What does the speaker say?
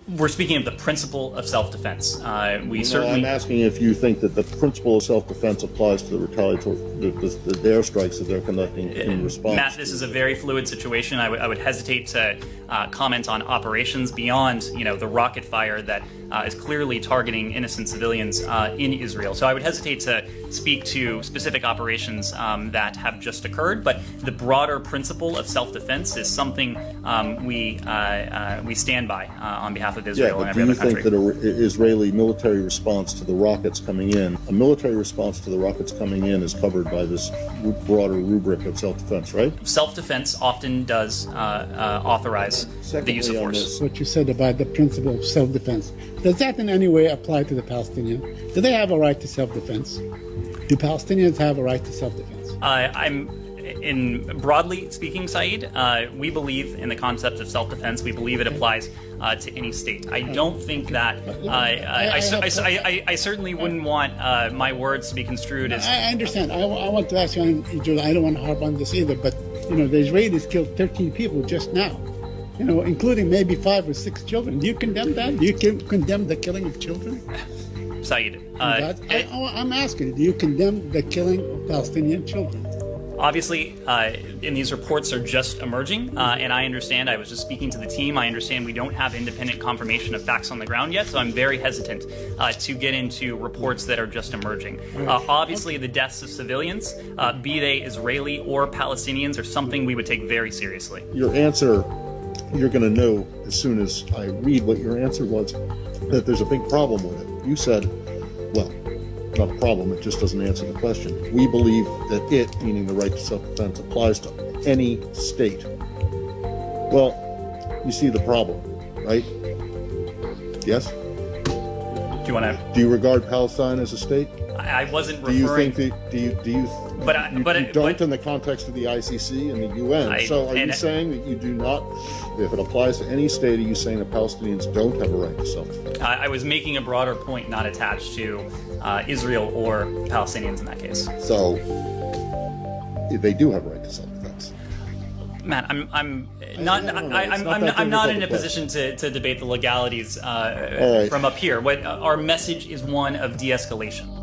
We're speaking of the principle of self-defense. We certainly. I'm asking if you think that the principle of self-defense applies to the retaliatory, the airstrikes that they're conducting in response. Matt, this is a very fluid situation. I would hesitate to comment on operations beyond, the rocket fire that is clearly targeting innocent civilians in Israel. So I would hesitate to speak to specific operations that have just occurred. But the broader principle of self-defense is something we stand by on behalf of Israel and every other country. Do you think that an Israeli military response to the rockets coming in, a military response to the rockets coming in, is covered by this broader rubric of self-defense, right? Self-defense often does authorize the use of force. What you said about the principle of self-defense, does that in any way apply to the Palestinians? Do they have a right to self-defense? Do Palestinians have a right to self-defense? Broadly speaking, Saeed, we believe in the concept of self-defense. We believe it applies to any state. I don't think that. I certainly wouldn't want my words to be construed as. I understand. I want to ask you, I don't want to harp on this either, but the Israelis killed 13 people just now, including maybe 5 or 6 children. Do you condemn that? Do you condemn the killing of children? Saeed, I'm asking, do you condemn the killing of Palestinian children? Obviously, and these reports are just emerging, and I understand, I was just speaking to the team, I understand we don't have independent confirmation of facts on the ground yet, so I'm very hesitant to get into reports that are just emerging. Obviously, the deaths of civilians, be they Israeli or Palestinians, are something we would take very seriously. Your answer, you're going to know as soon as I read what your answer was, that there's a big problem with it. You said, well, not a problem, it just doesn't answer the question. We believe that it, meaning the right to self-defense, applies to any state. Well, you see the problem, right? Yes? Do you regard Palestine as a state? I wasn't referring. Do you don't in the context of the ICC and the UN. Are you saying that you do not, if it applies to any state, are you saying that Palestinians don't have a right to self-defense? I was making a broader point not attached to Israel or Palestinians in that case. So they do have a right to self-defense. Matt, I'm not in a position to debate the legalities from up here. Our message is one of de-escalation.